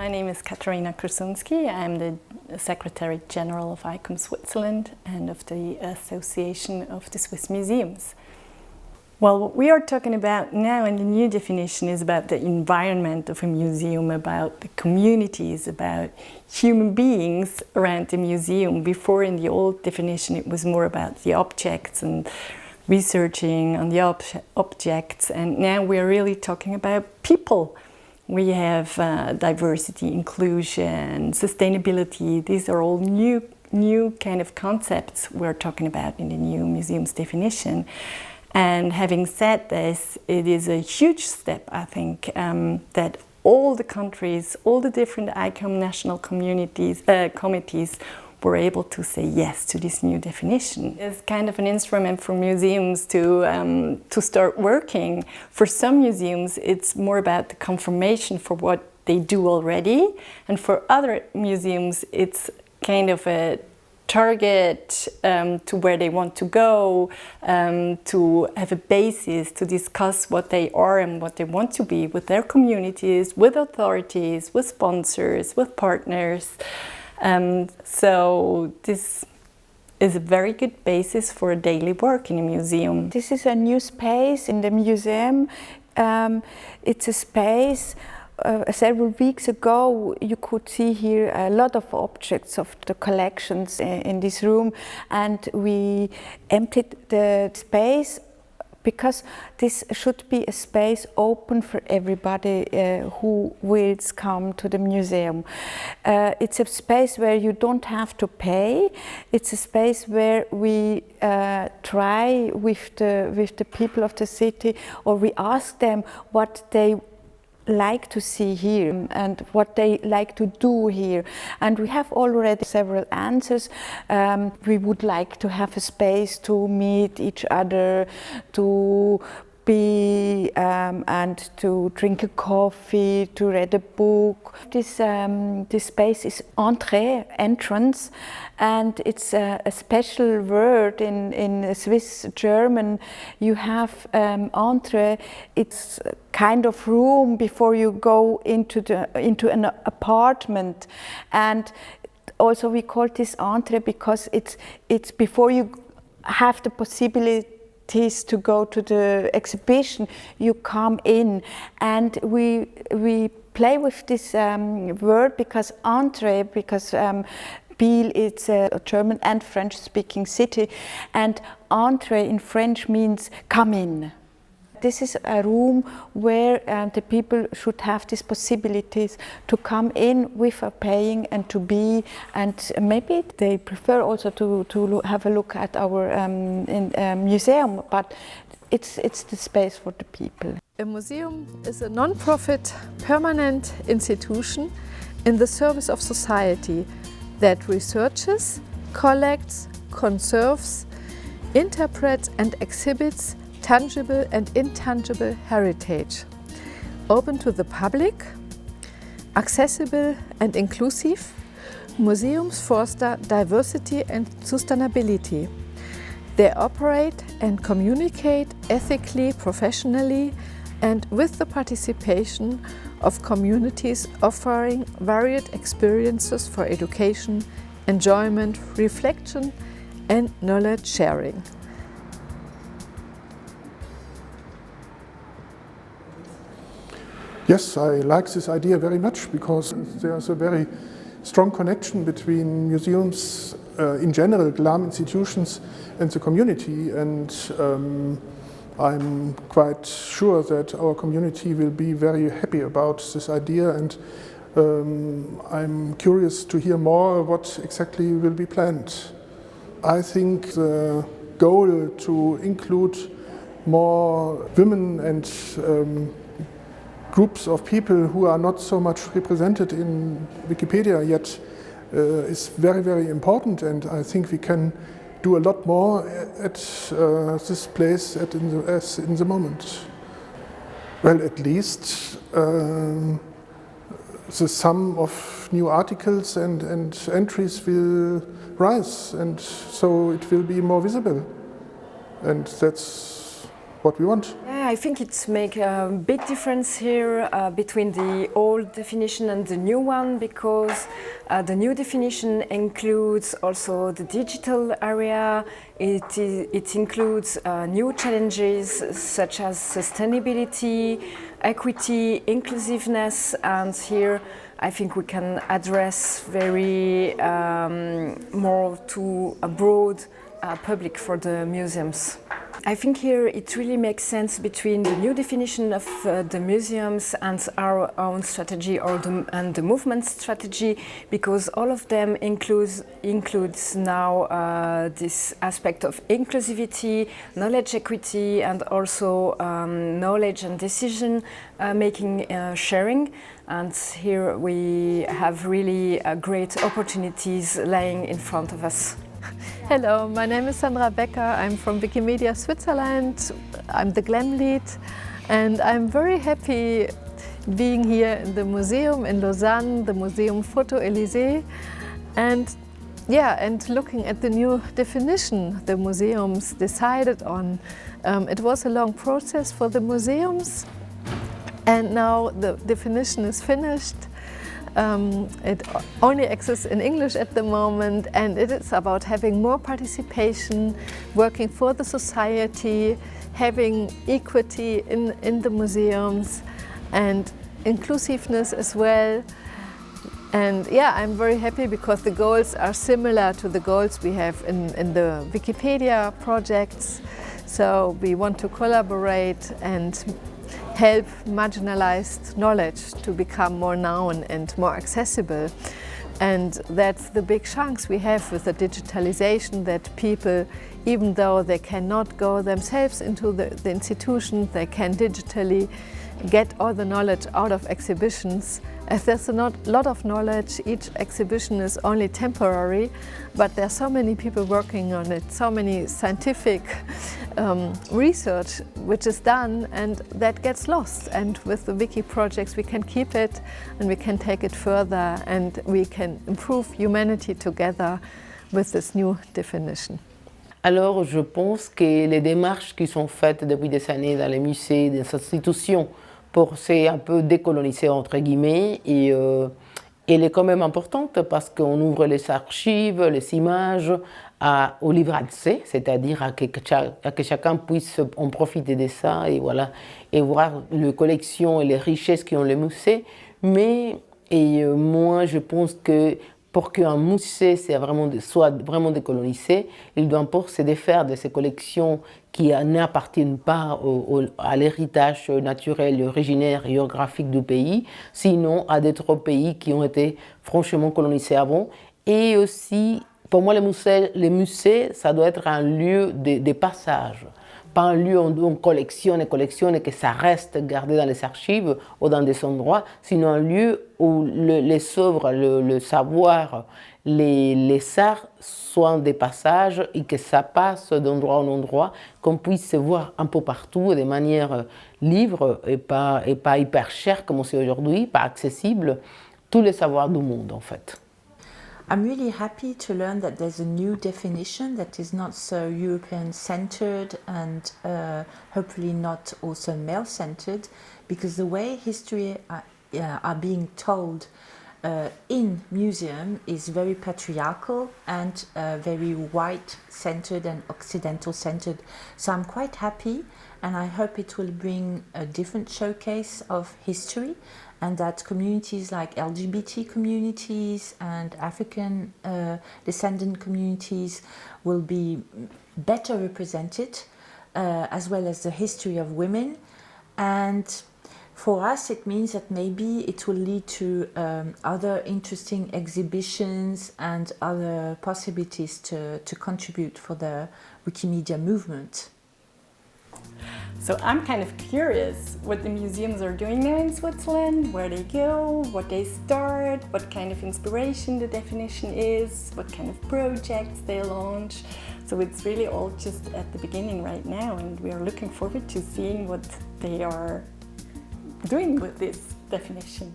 My name is Katarina Krasunsky. I'm the Secretary General of ICOM Switzerland and of the Association of the Swiss Museums. Well, what we are talking about now in the new definition is about the environment of a museum, about the communities, about human beings around the museum. Before, in the old definition, it was more about the objects and researching on the objects, and now we're really talking about people. We have diversity, inclusion, sustainability. These are all new kind of concepts we're talking about in the new museum's definition. And having said this, it is a huge step, I think, that all the countries, all the different ICOM national communities, committees were able to say yes to this new definition. It's kind of an instrument for museums to start working. For some museums, it's more about the confirmation for what they do already. And for other museums, it's kind of a target to where they want to go, to have a basis to discuss what they are and what they want to be with their communities, with authorities, with sponsors, with partners. So this is a very good basis for daily work in a museum. This is a new space in the museum. It's a space. Several weeks ago, you could see here a lot of objects of the collections in this room, and we emptied the space because this should be a space open for everybody who wills come to the museum. It's a space where you don't have to pay. It's a space where we try with the people of the city, or we ask them what they like to see here and what they like to do here, and we have already several answers. We would like to have a space to meet each other, to be and to drink a coffee, to read a book. This space is entrance, and it's a special word in Swiss German. You have entrée. It's a kind of room before you go into an apartment, and also we call this entrée because it's before you have the possibility to go to the exhibition, you come in, and we play with this word because entrée, because Biel is a German and French speaking city, and entrée in French means come in. This is a room where the people should have these possibilities to come in without paying and to be, and maybe they prefer also to have a look at our museum, but it's the space for the people. A museum is a non-profit permanent institution in the service of society that researches, collects, conserves, interprets and exhibits tangible and intangible heritage, open to the public, accessible and inclusive. Museums foster diversity and sustainability. They operate and communicate ethically, professionally, and with the participation of communities offering varied experiences for education, enjoyment, reflection, and knowledge sharing. Yes, I like this idea very much because there's a very strong connection between museums in general, GLAM institutions, and the community, and I'm quite sure that our community will be very happy about this idea, and I'm curious to hear more what exactly will be planned. I think the goal to include more women and groups of people who are not so much represented in Wikipedia yet is very, very important, and I think we can do a lot more at this place as in the moment. Well, at least the sum of new articles and entries will rise, and so it will be more visible, and that's what we want. Yeah, I think it makes a big difference here between the old definition and the new one, because the new definition includes also the digital area. It includes new challenges such as sustainability, equity, inclusiveness, and here I think we can address very more to a broad public for the museums. I think here it really makes sense between the new definition of the museums and our own strategy and the movement strategy, because all of them includes now this aspect of inclusivity, knowledge equity, and also knowledge and decision making sharing. And here we have really great opportunities lying in front of us. Hello, my name is Sandra Becker. I'm from Wikimedia Switzerland. I'm the GLAM lead, and I'm very happy being here in the museum in Lausanne, the Museum Photo Élysée, and looking at the new definition the museums decided on. It was a long process for the museums, and now the definition is finished. It only exists in English at the moment, and it is about having more participation, working for the society, having equity in the museums, and inclusiveness as well. And yeah, I'm very happy because the goals are similar to the goals we have in the Wikipedia projects. So we want to collaborate and help marginalized knowledge to become more known and more accessible. And that's the big chance we have with the digitalization, that people, even though they cannot go themselves into the institution, they can digitally get all the knowledge out of exhibitions. As there's a lot of knowledge, each exhibition is only temporary, but there are so many people working on it, so many scientific research which is done, and that gets lost. And with the Wiki projects we can keep it and we can take it further, and we can improve humanity together with this new definition. Alors je pense que les démarches qui sont faites depuis des années dans les musées, dans les institutions, pour c'est un peu décoloniser entre guillemets, et elle est quand même importante parce qu'on ouvre les archives, les images au libre accès, c'est-à-dire à que chacun puisse en profiter de ça et voilà, et voir les collections et les richesses qui ont les musées. Mais moi je pense que pour qu'un musée soit vraiment décolonisé, il doit se défaire de ces collections qui n'appartiennent pas à l'héritage naturel, originaire et géographique du pays, sinon à d'autres pays qui ont été franchement colonisés avant. Et aussi, pour moi, les musées, ça doit être un lieu de passage. Pas un lieu où on collectionne et que ça reste gardé dans les archives ou dans des endroits, sinon un lieu où les œuvres, le savoir, les arts soient des passages et que ça passe d'endroit en endroit, qu'on puisse se voir un peu partout de manière libre et pas hyper chère comme c'est aujourd'hui, pas accessible, tous les savoirs du monde en fait. I'm really happy to learn that there's a new definition that is not so European-centered and hopefully not also male-centered, because the way history are being told in museum is very patriarchal and very white-centered and Occidental-centered. So I'm quite happy, and I hope it will bring a different showcase of history, and that communities like LGBT communities and African descendant communities will be better represented, as well as the history of women. And for us it means that maybe it will lead to other interesting exhibitions and other possibilities to contribute for the Wikimedia movement. So I'm kind of curious what the museums are doing now in Switzerland, where they go, what they start, what kind of inspiration the definition is, what kind of projects they launch. So it's really all just at the beginning right now, and we are looking forward to seeing what they are doing with this definition.